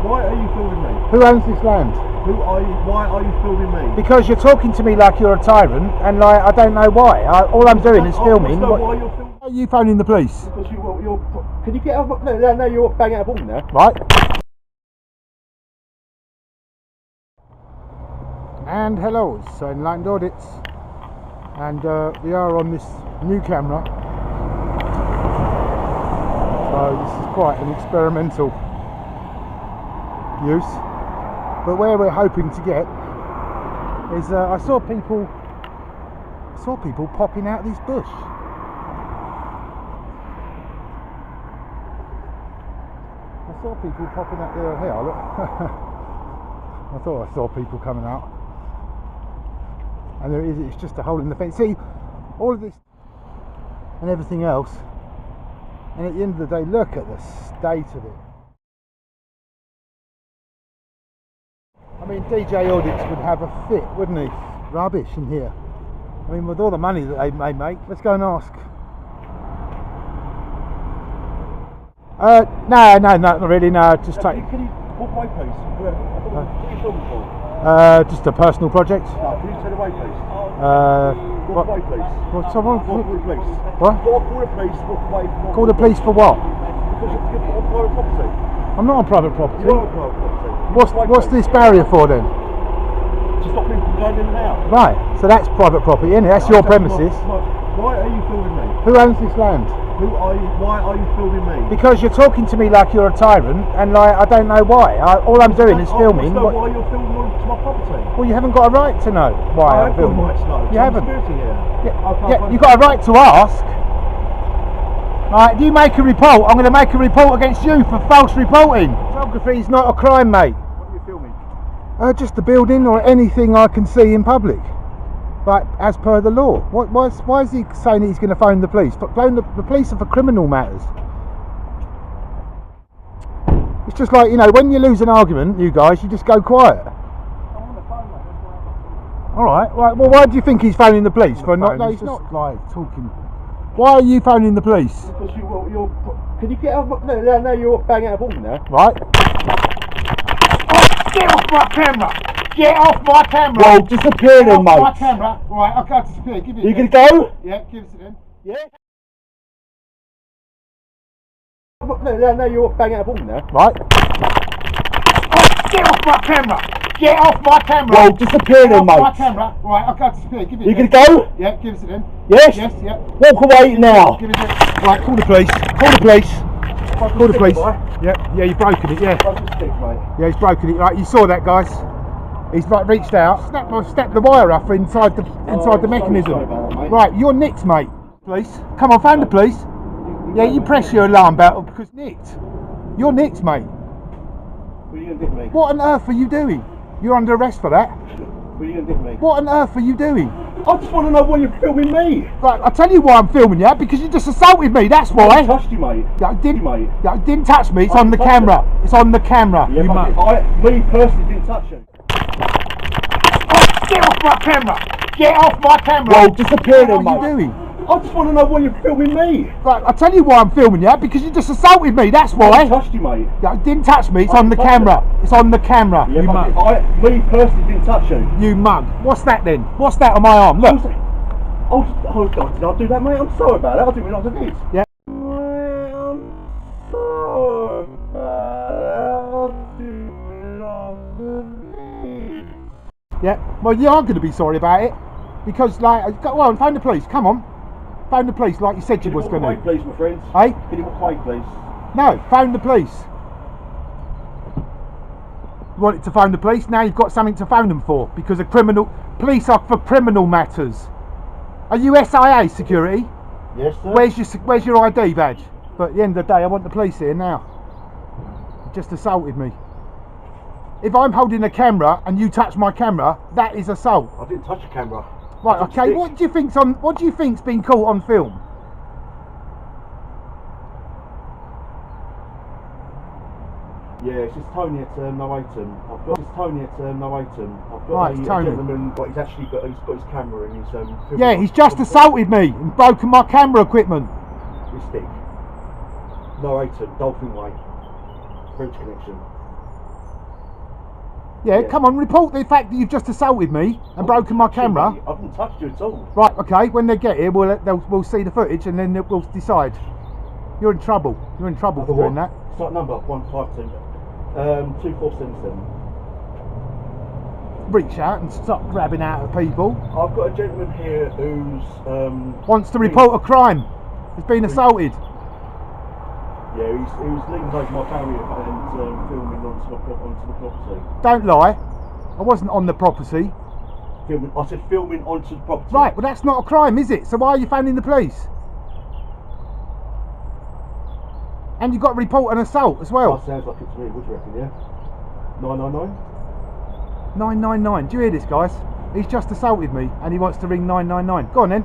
Why are you filming me? Who owns this land? Who are you? Why are you filming me? Because you're talking to me like you're a tyrant, and like I don't know why. All I'm doing is filming. Why you're filming? Are you phoning the police? Because you're. Can you get out? No, you're banging out of order now. Right. And hello, it's Enlightened Audits, and we are on this new camera. So this is quite an experimental use, but where we're hoping to get is I saw people popping out of this bush. I saw people popping out there. Here, look. I thought I saw people coming out, and there it is. It's just a hole in the fence. See, all of this and everything else. And at the end of the day, look at the state of it. I mean, DJ Audits would have a fit, wouldn't he? Rubbish in here. I mean, with all the money that they may make. Let's go and ask. No, not really. No, just take. Can you walk away, please? What are you filming for? Just a personal project. No, can you turn away, please? Walk away, please. What? Someone? Call the police. What? Call the police. Walk away. Call the police for what? Because you're on private property. I'm not on private property. You're on private property. What's this barrier for then? To stop people from going in and out. Right. So that's private property, isn't it? That's your premises. Why are you filming me? Who owns this land? Who are you? Why are you filming me? Because you're talking to me like you're a tyrant, and like I don't know why. All I'm doing is filming. Why you're filming onto my property? Well, you haven't got a right to know why I'm filming. I haven't got a right to know. You haven't. Yeah, you've got a right to ask. Right, you make a report. I'm going to make a report against you for false reporting. Photography is not a crime, mate. What are you filming? Just the building or anything I can see in public. Like, as per the law. Why is he saying he's going to phone the police? The police are for criminal matters. It's just like, you know, when you lose an argument, you guys, you just go quiet. I'm on the phone, mate. Alright, right. Well, why do you think he's phoning the police? For not, no, he's not like talking. Why are you phoning the police? Because you're. Can you get out? No, you're banging out of order now. Right. Get off my camera! Get off my camera! Well, disappear then, mate. Get off my camera. Right, okay, disappear. Give it. You can go? Yeah, give us it then. Yeah. No, you're banging out of order now. Right. Get off my camera! Get off my camera! Well, disappear then, mate. Get off my camera. Right, okay, disappear. Give it. You can go? Yeah, give us it then. Yes? Yes, yeah. Walk away now. Give us it. Right, call the police. Call the police. Call the police. Yeah, you've broken it, yeah. Yeah, he's broken it. Right, you saw that, guys. He's like reached out, snapped the wire off inside the mechanism. Sorry about that, mate. Right, you're nicked, mate. Police, come on, phone the police. Yeah, you press your alarm bell because nicked. You're nicked, mate. What are you gonna do, mate? What on earth are you doing? You're under arrest for that. What are you gonna do, mate? What on earth are you doing? I just want to know why you're filming me. Right, I'll tell you why I'm filming you, because you just assaulted me, that's why. I touched you, mate. Yeah, I didn't, mate. Yeah, I didn't touch me, it's on the camera. It's on the camera. Yeah, you must. me personally didn't touch you. Get off my camera! Get off my camera! Well, disappear then, mate. What are you doing? I just want to know why you're filming me. Right, I'll tell you why I'm filming you, because you just assaulted me, that's why. I touched you, mate. Yeah, I didn't touch me, it's on the camera. It's on the camera. Yeah, you mug. me personally didn't touch you. You mug. What's that then? What's that on my arm? Look. Oh, did I do that, mate? I'm sorry about that. I didn't realise I did. Yeah. Yeah, well, you are going to be sorry about it, because, like, go on, phone the police, come on. Phone the police like you said you was going to. Can you walk away, please, my friends? Hey? Can you walk away, please? No, phone the police. You wanted to phone the police, now you've got something to phone them for, because police are for criminal matters. Are you SIA security? Yes, sir. Where's your ID badge? But at the end of the day, I want the police here now. You just assaulted me. If I'm holding a camera and you touch my camera, that is assault. I didn't touch the camera. Right, okay. What do you think's been caught on film? Yeah, it's just Tony at Noatum. I've got Right, a Tony. gentleman, but he's got his camera and he's Yeah, he's just assaulted me and broken my camera equipment. His stick. Noatum, Dolphin Way, French Connection. Yeah, come on, report the fact that you've just assaulted me and broken my camera. I haven't touched you at all. Right, okay, when they get here, we'll see the footage and then we'll decide. You're in trouble. You're in trouble for doing that. Site number 152 2477. Reach out and stop grabbing out of people. I've got a gentleman here who's wants to report a crime. He's been assaulted. Yeah, he was leaning over my barrier and filming onto the property. Don't lie. I wasn't on the property. I said filming onto the property. Right, well that's not a crime, is it? So why are you phoning the police? And you've got to report an assault as well. That sounds like it to me, what do you reckon, yeah? 999? 999. Do you hear this, guys? He's just assaulted me and he wants to ring 999. Go on then.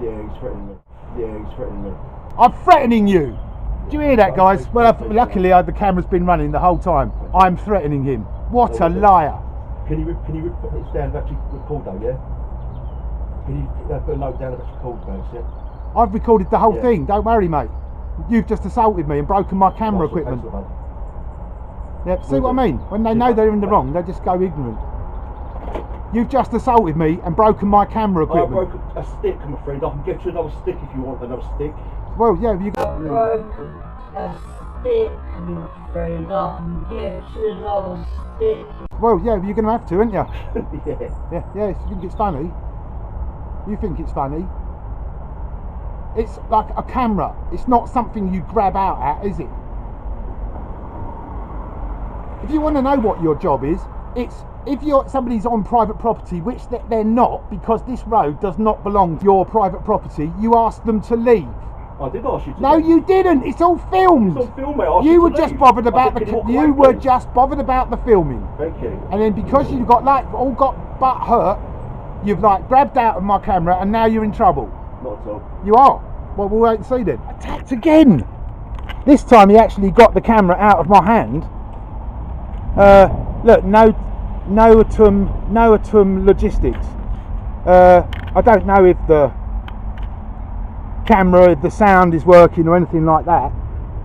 Yeah, he's threatening me. I'm threatening you. Do you hear that, guys? Well, luckily the camera's been running the whole time. I'm threatening him. What a liar. Can you put this down and actually record though, yeah? Can you put a note down and actually record those, yeah? I've recorded the whole thing, don't worry, mate. You've just assaulted me and broken my camera equipment. Yep, see what I mean? When they know they're in the wrong, they just go ignorant. You've just assaulted me and broken my camera equipment. I broke a stick, my friend. I can get you another stick if you want another stick. Well, yeah, you got... I broke a stick, my friend. I can get you another stick. Well, yeah, you're going to have to, aren't you? Yeah. Yeah, you think it's funny? You think it's funny? It's like a camera. It's not something you grab out at, is it? If you want to know what your job is, it's if somebody's on private property, which they're not, because this road does not belong to your private property, you ask them to leave. I did ask you to No, leave. you didn't. It's all filmed. It's all filmed, mate. I asked You were to just leave. bothered about You were just bothered about the filming. Thank you. And then because you got all got butt hurt, you've grabbed out of my camera, and now you're in trouble. Not at all. You are. Well, we'll wait and see then. Attacked again. This time he actually got the camera out of my hand. Look, Noatum logistics. I don't know if the camera, if the sound is working or anything like that,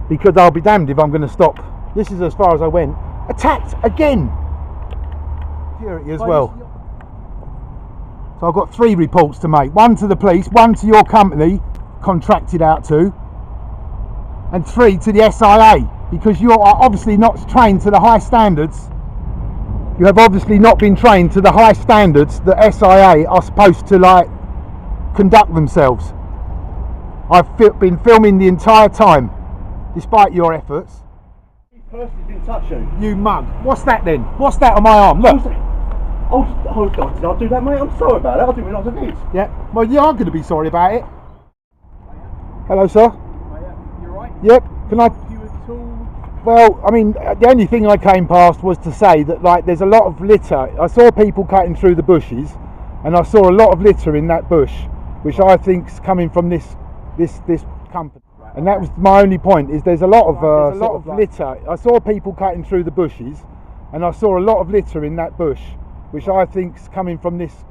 because I'll be damned if I'm going to stop. This is as far as I went. Attacked again. Security as well. So I've got 3 reports to make. 1 to the police, 1 to your company, contracted out to, and 3 to the SIA, because you are obviously not trained to the high standards. You have obviously not been trained to the high standards that SIA are supposed to conduct themselves. I've been filming the entire time, despite your efforts. He personally didn't touch you. You mug. What's that then? What's that on my arm? Look. Oh God, did I do that, mate? I'm sorry about that. I didn't realise I did. Yeah. Well, you are going to be sorry about it. Hello, sir. You right? Yep. Can I? You at all? Well, I mean, the only thing I came past was to say that there's a lot of litter. I saw people cutting through the bushes, and I saw a lot of litter in that bush, which I think's coming from this company. And that was my only point. Is there's a lot of litter. I saw people cutting through the bushes, and I saw a lot of litter in that bush, which I think's coming from this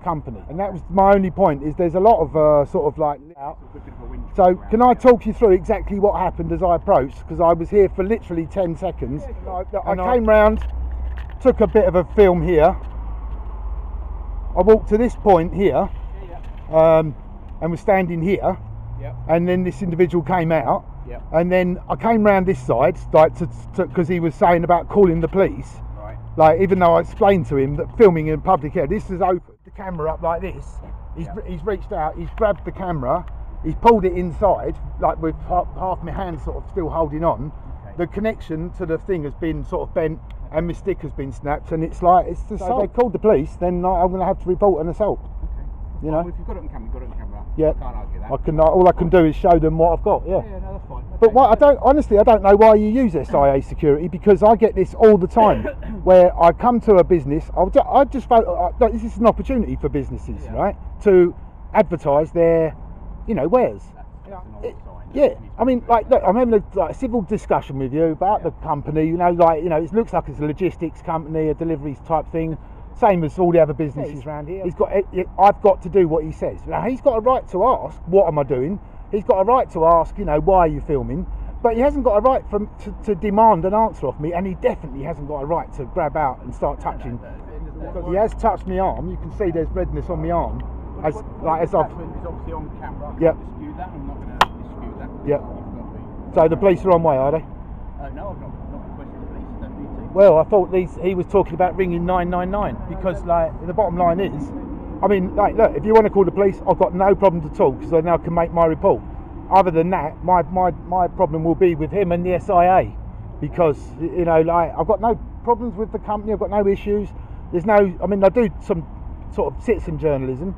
company. And that was my only point. Is there's a lot of So can I talk you through exactly what happened as I approached? Because I was here for literally 10 seconds. I came round, took a bit of a film here. I walked to this point here, and was standing here. Yep. And then this individual came out. Yep. And then I came round this side, because he was saying about calling the police. Right. Even though I explained to him that filming in public area, this is open. The camera up like this. He's reached out. He's grabbed the camera. He's pulled it inside, with half my hand sort of still holding on. Okay. The connection to the thing has been sort of bent, and my stick has been snapped. And it's just. So if they called the police, then I'm going to have to report an assault. Okay. You know. Well, if you've got it on camera, you've got it on camera. Yeah. I can't argue that. All I can do is show them what I've got. Yeah. Yeah, no, that's fine. Okay. But I don't know why you use SIA security, because I get this all the time, where I come to a business. This is an opportunity for businesses, right, to advertise their, wares. Yeah, I mean, look, I'm having a civil discussion with you about the company. It looks like it's a logistics company, a deliveries type thing. Same as all the other businesses around here. I've got to do what he says. Now he's got a right to ask, what am I doing? He's got a right to ask, why are you filming? But he hasn't got a right to demand an answer off me, and he definitely hasn't got a right to grab out and start touching. Because he has touched my arm. You can see there's redness on my arm. As I've. It's obviously on camera. I Yep. can't dispute that. I'm not going to dispute that. Yep. You've got So the police are on way, are they? no, I've not requested the police. Don't need to. Well, I thought he was talking about ringing 999 because, like, the bottom line is, I mean, like, look, if you want to call the police, I've got no problem to talk because I now can make my report. Other than that, my problem will be with him and the SIA because, you know, like, I've got no problems with the company. I've got no issues. There's no, I mean, I do some sort of citizen journalism,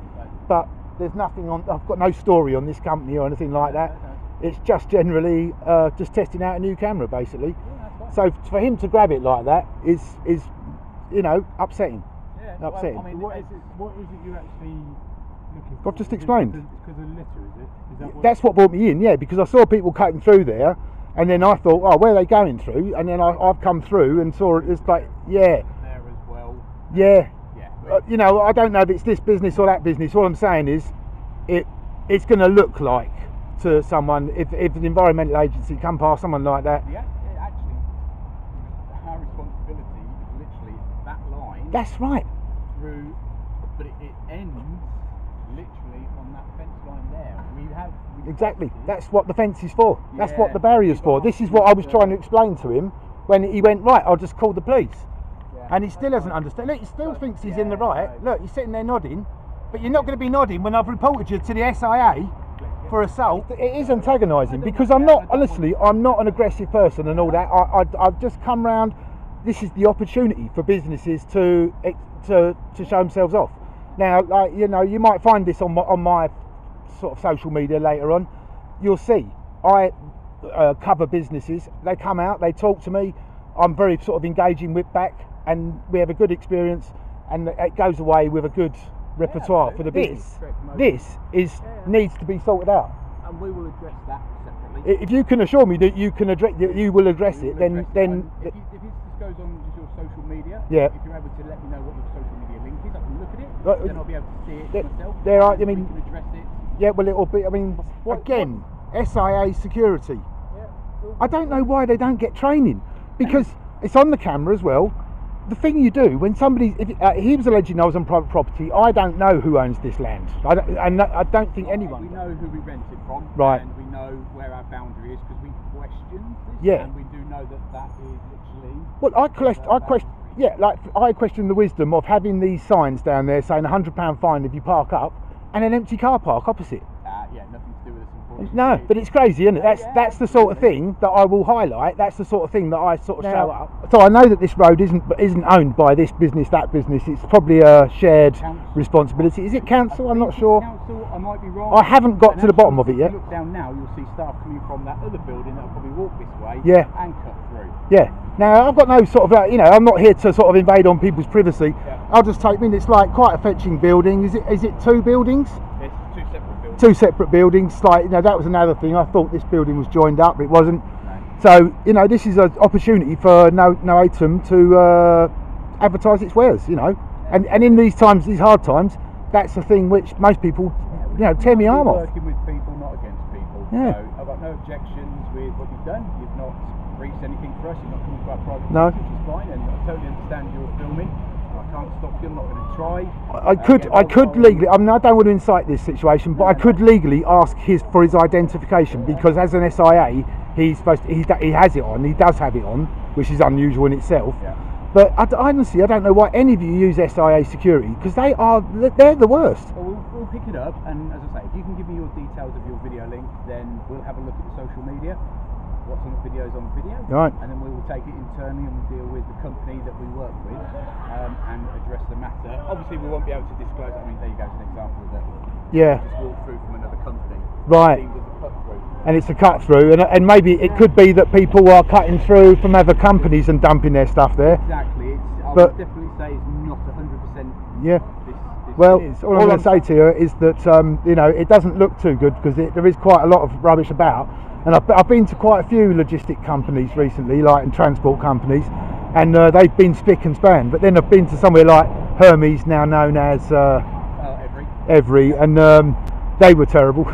but there's nothing on. I've got no story on this company or anything like that. It's just generally just testing out a new camera, basically. So for him to grab it like that is you know, upsetting. Yeah, Upsetting. Well, I mean, What is it you actually looking for? I've just explained. It's because of litter, is it? Is that what That's what brought me in, yeah, because I saw people cutting through there, and then I thought, oh, where are they going through? And then I've come through and saw it. It's like, yeah, there as well. yeah. Yeah. You know, I don't know if it's this business or that business. All I'm saying is, it's going to look like to someone if an environmental agency come past someone like that. Yeah, actually, our responsibility is literally that line That's right. through, but it ends literally on that fence line there. We have Exactly. requested- That's what the fence is for. That's what Yeah, the barrier's for. This is what I was trying to explain to him when he went, right, I'll just call the police. Yeah. And he still hasn't understood. Look, he still thinks he's in the right. Look, he's sitting there nodding, but you're not going to be nodding when I've reported you to the SIA for assault. It is antagonising because I'm not, honestly, I'm not an aggressive person and all that. I've just come round. This is the opportunity for businesses to show themselves off. Now, like, you know, you might find this on my sort of social media later on. You'll see. I cover businesses. They come out, they talk to me. I'm very sort of engaging with back, and we have a good experience, and it goes away with a good repertoire for the business. This needs to be sorted out. And we will address that separately. If you can assure me that you can address, that you will address We it, will then address it. then And if this goes on your social media, Yeah. if you're able to let me know what the social media link is, I can look at it, Right, then I'll be able to see there- it myself. there are- I and mean- we can address it. yeah, well, it'll be. I mean, again, SIA security. I don't know why they don't get training because it's on the camera as well. The thing you do when somebody, he was alleging I was on private property. I don't know who owns this land. I don't think anyone. We know who we rent it from, Right. and we know where our boundary is because we questioned this, Yeah. and we do know that is literally. Well, I question the wisdom of having these signs down there saying £100 fine if you park up, and an empty car park opposite. Yeah, nothing to do with us, unfortunately. No, but it's crazy, isn't it? That's the sort of thing that I will highlight. That's the sort of thing that I sort of show up. So I know that this road isn't owned by this business, that business. It's probably a shared responsibility. Is it council? I'm not sure. Council, I might be wrong. I haven't got And to the bottom of actually, it yet. If you look down now, you'll see staff coming from that other building that'll probably walk this way. Yeah. And cut through. Yeah. Now I've got no sort of, you know, I'm not here to sort of invade on people's privacy. Yeah. I'll just take. I mean, it's like quite a fetching building. Is it two buildings? It's two separate buildings. Two separate buildings. Like, you know, that was another thing. I thought this building was joined up. It wasn't. So, you know, this is an opportunity for Noatum to advertise its wares, you know. And in these times, these hard times, that's the thing which most people, you know, tear me arm off. Working with people, not against people. Yeah. So I've got no objections with what you've done. You've not breached anything for us. You've not come to our private No. property, which is fine. And I totally understand you're filming. I can't stop you. I'm not going to try. I could legally. I mean, I don't want to incite this situation, but I could legally ask for his identification because as an SIA, he's supposed to, he has it on. He does have it on, which is unusual in itself. Yeah. But honestly, I don't know why any of you use SIA security because they're the worst. Well, we'll pick it up, and as I say, if you can give me your details of your video link, then we'll have a look at the social media. What's on the video is on the video, Right. And then we will take it internally and we'll deal with the company that we work with and address the matter. Obviously, we won't be able to disclose. I mean, there you go, it's an example that Yeah. just walked through from another company. Right. Deemed as a cut through. And it's a cut through, and maybe it could be that people are cutting through from other companies and dumping their stuff there. Exactly. I But- would definitely say it's not 100%. Yeah. This Well, is. all I'm going to say to you is that you know, it doesn't look too good because there is quite a lot of rubbish about. And I've been to quite a few logistic companies recently, like and transport companies, and they've been spick and span. But then I've been to somewhere like Hermes, now known as Every, and they were terrible.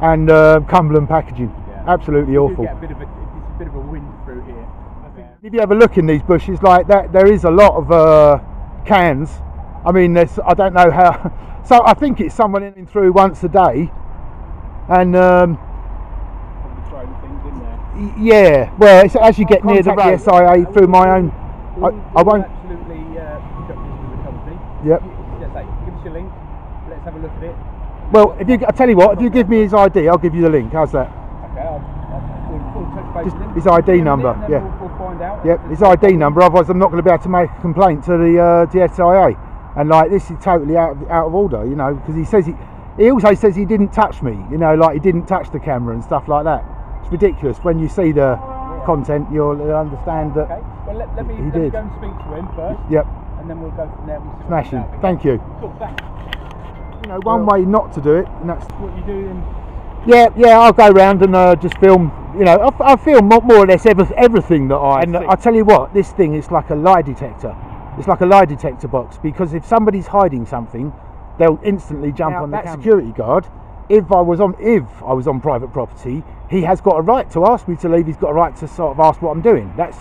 And Cumberland Packaging, Yeah. absolutely You do awful. get a bit of a If you have a look in these bushes like that, there is a lot of cans. I mean, I don't know how. So I think it's someone in through once a day, and Probably throwing things in there. yeah. Well, it's as you get near the SIA through my own. I won't. Absolutely conduct this with the company. Yep. Just say, give us your link. Let's have a look at it. Well, if you, I tell you what, if you give me his ID, I'll give you the link. How's that? Okay, we'll touch base Just with him. his ID number, And then yeah. We'll find out. Yep, his ID number. Otherwise, I'm not going to be able to make a complaint to the SIA. And like, this is totally out of order, you know, because he says he also says he didn't touch me, you know, like he didn't touch the camera and stuff like that. It's ridiculous. When you see the content, you'll understand that. Okay. Well, let me He go did. and speak to him first. Yep, And then we'll go from there. We'll see what smashing. happens. Thank you. Cool. Thanks. You know, one way not to do it, and that's What you do in yeah. I'll go round and just film. You know, I film more or less everything that I. And I tell you what, this thing is like a lie detector. It's like a lie detector box, because if somebody's hiding something, they'll instantly jump on the camera. Security guard. If I was on private property, he has got a right to ask me to leave. He's got a right to sort of ask what I'm doing. That's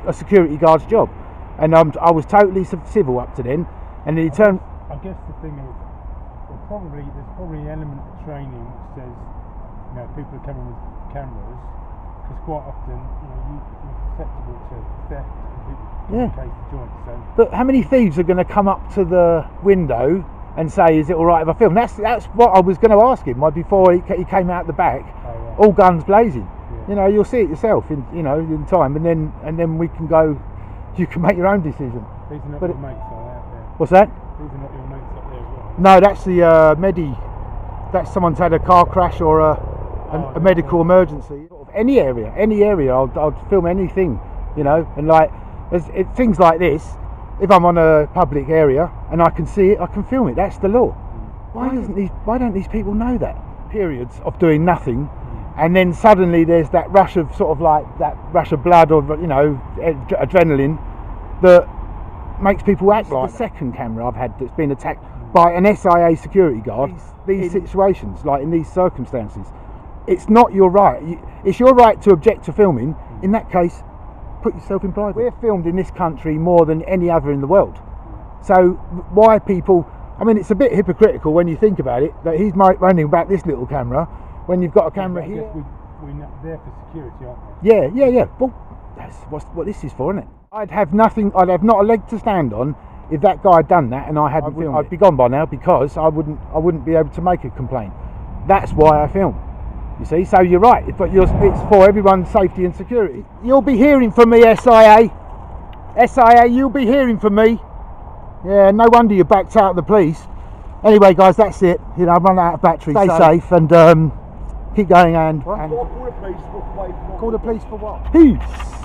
a security guard's job, and I was totally civil up to then. And then he turned. I guess the thing is, there's probably an element of training that says, you know, people are coming with cameras, because quite often, you know, you're susceptible to theft and case the joint. So But how many thieves are going to come up to the window and say, "Is it all right if I film?" That's what I was going to ask him. Before he came out the back, all guns blazing. Yeah. You know, you'll see it yourself in time, and then we can go. You can make your own decision. these are not But your mates out there. What's that? These are not your mates up there as well. No, that's the Medi. That's someone's had a car crash or a medical emergency. Any area, I'll film anything, you know. And like things like this, if I'm on a public area and I can see it, I can film it. That's the law. Why don't these people know that? Periods of doing nothing, and then suddenly there's that rush of that rush of blood or adrenaline that makes people act like. The second camera I've had that's been attacked by an SIA security guard. These situations, like in these circumstances, it's not your right. It's your right to object to filming. In that case, put yourself in private. We're filmed in this country more than any other in the world. So why people? I mean, it's a bit hypocritical when you think about it, that he's moaning about this little camera when you've got a camera I here. guess we're not there for security, aren't we? Yeah. Well, that's what this is for, isn't it? I'd have nothing. I'd have not a leg to stand on if that guy had done that and I hadn't filmed. I'd be gone by now, because I wouldn't be able to make a complaint. That's why I film. You see, so you're right. It's for everyone's safety and security. You'll be hearing from me, SIA. SIA, you'll be hearing from me. Yeah, no wonder you backed out of the police. Anyway, guys, that's it. You know, I've run out of battery. Stay safe and keep going. And Call the police. call the police for what? Peace.